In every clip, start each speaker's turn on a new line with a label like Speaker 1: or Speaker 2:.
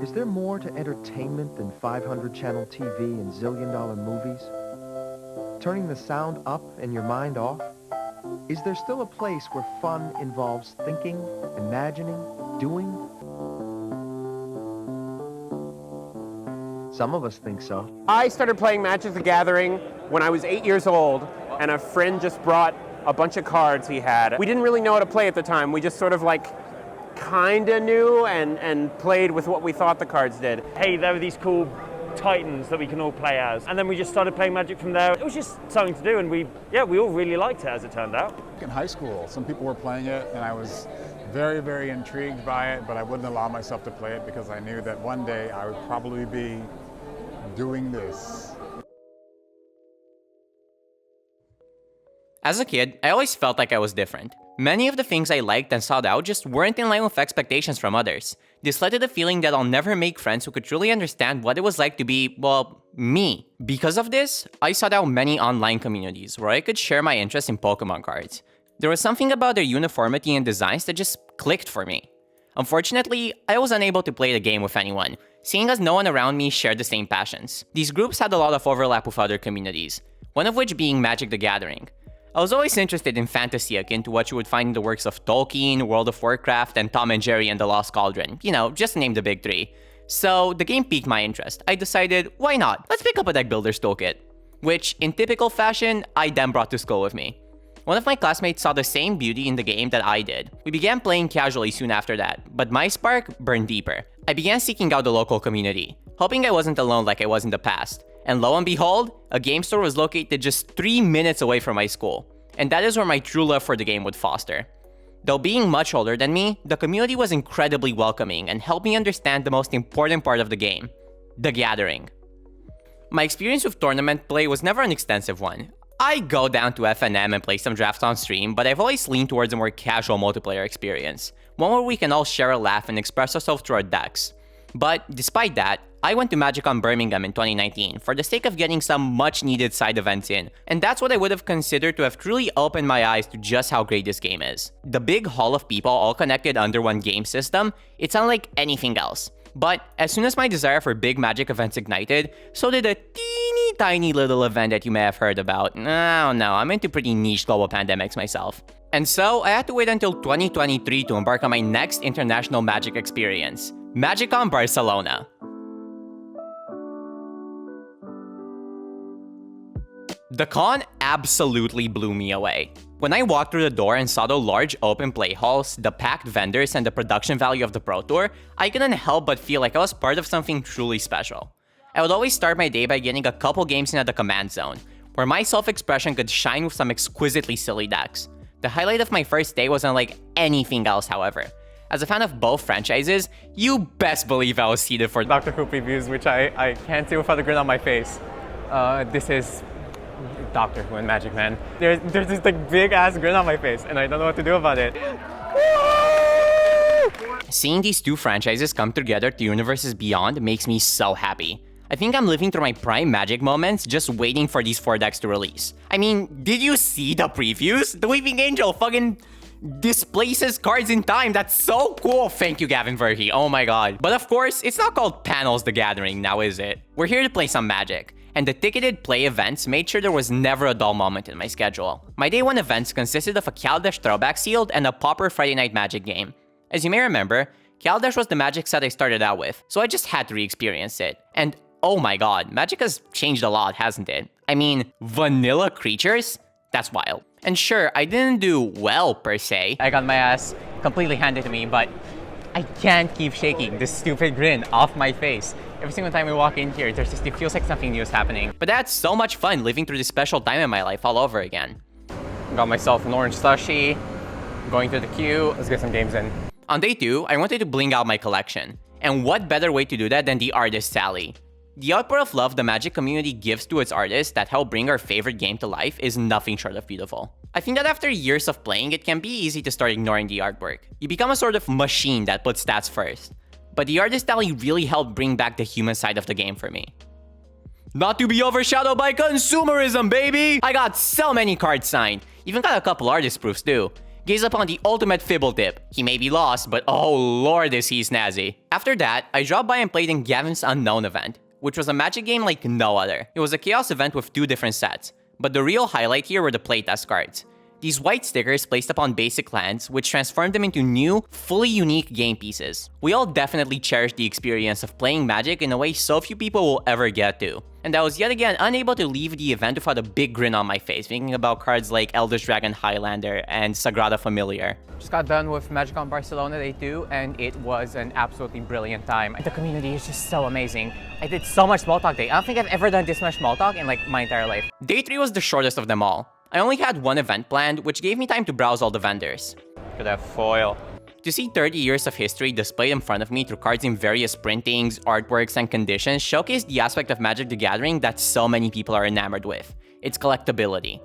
Speaker 1: Is there more to entertainment than 500-channel TV and zillion-dollar movies? Turning the sound up and your mind off? Is there still a place where fun involves thinking, imagining, doing? Some of us think so.
Speaker 2: I started playing Magic the Gathering when I was 8 years old, and a friend just brought a bunch of cards he had. We didn't really know how to play at the time. We just sort of like kinda knew and played with what we thought the cards did.
Speaker 3: Hey, there were these cool titans that we can all play as. And then we just started playing Magic from there. It was just something to do, and we all really liked it, as it turned out.
Speaker 4: In high school, some people were playing it, and I was very, very intrigued by it, but I wouldn't allow myself to play it because I knew that one day I would probably be doing this.
Speaker 5: As a kid, I always felt like I was different. Many of the things I liked and sought out just weren't in line with expectations from others. This led to the feeling that I'll never make friends who could truly understand what it was like to be, well, me. Because of this, I sought out many online communities where I could share my interest in Pokemon cards. There was something about their uniformity and designs that just clicked for me. Unfortunately, I was unable to play the game with anyone, seeing as no one around me shared the same passions. These groups had a lot of overlap with other communities, one of which being Magic the Gathering. I was always interested in fantasy akin to what you would find in the works of Tolkien, World of Warcraft, and Tom and Jerry and the Lost Cauldron. You know, just to name the big three. So the game piqued my interest. I decided, why not? Let's pick up a deck builder's toolkit. Which, in typical fashion, I then brought to school with me. One of my classmates saw the same beauty in the game that I did. We began playing casually soon after that, but my spark burned deeper. I began seeking out the local community, hoping I wasn't alone like I was in the past. And lo and behold, a game store was located just 3 minutes away from my school. And that is where my true love for the game would foster. Though being much older than me, the community was incredibly welcoming and helped me understand the most important part of the game, the gathering. My experience with tournament play was never an extensive one. I go down to FNM and play some drafts on stream, but I've always leaned towards a more casual multiplayer experience, one where we can all share a laugh and express ourselves through our decks. But despite that, I went to Magiccon Birmingham in 2019 for the sake of getting some much needed side events in, and that's what I would have considered to have truly opened my eyes to just how great this game is. The big hall of people all connected under one game system, it's unlike anything else. But as soon as my desire for big Magic events ignited, so did a teeny tiny little event that you may have heard about. I don't know, I'm into pretty niche global pandemics myself. And so I had to wait until 2023 to embark on my next international Magic experience, Magiccon Barcelona. The con absolutely blew me away. When I walked through the door and saw the large open play halls, the packed vendors, and the production value of the Pro Tour, I couldn't help but feel like I was part of something truly special. I would always start my day by getting a couple games in at the command zone, where my self-expression could shine with some exquisitely silly decks. The highlight of my first day was unlike anything else, however. As a fan of both franchises, you best believe I was seated for Dr. Who previews, which I can't do without a grin on my face. This is Doctor Who and Magic, man. There's this like big ass grin on my face, and I don't know what to do about it. Seeing these two franchises come together to universes beyond makes me so happy. I think I'm living through my prime Magic moments just waiting for these 4 decks to release. I mean, did you see the previews? The Weeping Angel fucking displaces cards in time. That's so cool. Thank you, Gavin Verhey. Oh my god. But of course, it's not called Panels the Gathering now, is it? We're here to play some Magic. And the ticketed play events made sure there was never a dull moment in my schedule. My day 1 events consisted of a Kaladesh throwback sealed and a Pauper Friday Night Magic game. As you may remember, Kaladesh was the Magic set I started out with, so I just had to re-experience it. And oh my god, Magic has changed a lot, hasn't it? I mean, vanilla creatures? That's wild. And sure, I didn't do well per se. I got my ass completely handed to me, but I can't keep shaking this stupid grin off my face. Every single time we walk in here, it feels like something new is happening. But that's so much fun living through this special time in my life all over again. Got myself an orange slushie, going through the queue, let's get some games in. On day 2, I wanted to bling out my collection. And what better way to do that than the Artist's Alley? The outpour of love the Magic community gives to its artists that help bring our favorite game to life is nothing short of beautiful. I think that after years of playing, it can be easy to start ignoring the artwork. You become a sort of machine that puts stats first. But the Artist's Alley really helped bring back the human side of the game for me. Not to be overshadowed by consumerism, baby! I got so many cards signed. Even got a couple artist proofs too. Gaze upon the ultimate fibble tip. He may be lost, but oh lord is he snazzy. After that, I dropped by and played in Gavin's Unknown event, which was a Magic game like no other. It was a Chaos event with 2 different sets, but the real highlight here were the playtest cards. These white stickers placed upon basic lands, which transformed them into new, fully unique game pieces. We all definitely cherished the experience of playing Magic in a way so few people will ever get to. And I was yet again unable to leave the event without a big grin on my face, thinking about cards like Elder's Dragon Highlander and Sagrada Familiar.
Speaker 6: Just got done with Magiccon Barcelona Day 2, and it was an absolutely brilliant time. The community is just so amazing. I did so much small talk day. I don't think I've ever done this much small talk in like my entire life.
Speaker 5: Day 3 was the shortest of them all. I only had 1 event planned, which gave me time to browse all the vendors.
Speaker 2: Look at that foil.
Speaker 5: To see 30 years of history displayed in front of me through cards in various printings, artworks, and conditions showcased the aspect of Magic the Gathering that so many people are enamored with, its collectability.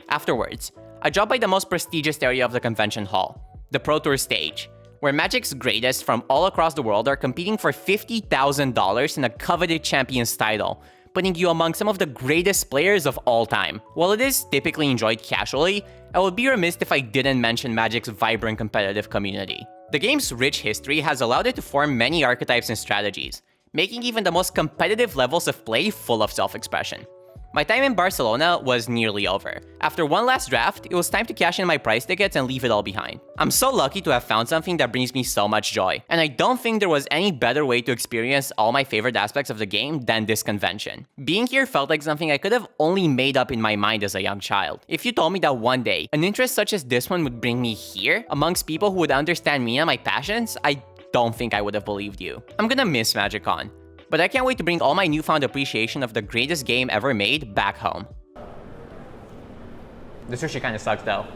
Speaker 5: Afterwards, I dropped by the most prestigious area of the convention hall, the Pro Tour stage, where Magic's greatest from all across the world are competing for $50,000 in a coveted Champions title, putting you among some of the greatest players of all time. While it is typically enjoyed casually, I would be remiss if I didn't mention Magic's vibrant competitive community. The game's rich history has allowed it to form many archetypes and strategies, making even the most competitive levels of play full of self-expression. My time in Barcelona was nearly over. After one last draft, it was time to cash in my prize tickets and leave it all behind. I'm so lucky to have found something that brings me so much joy, and I don't think there was any better way to experience all my favorite aspects of the game than this convention. Being here felt like something I could have only made up in my mind as a young child. If you told me that one day, an interest such as this one would bring me here, amongst people who would understand me and my passions, I don't think I would have believed you. I'm gonna miss Magiccon, but I can't wait to bring all my newfound appreciation of the greatest game ever made back home.
Speaker 6: The sushi kind of sucks though.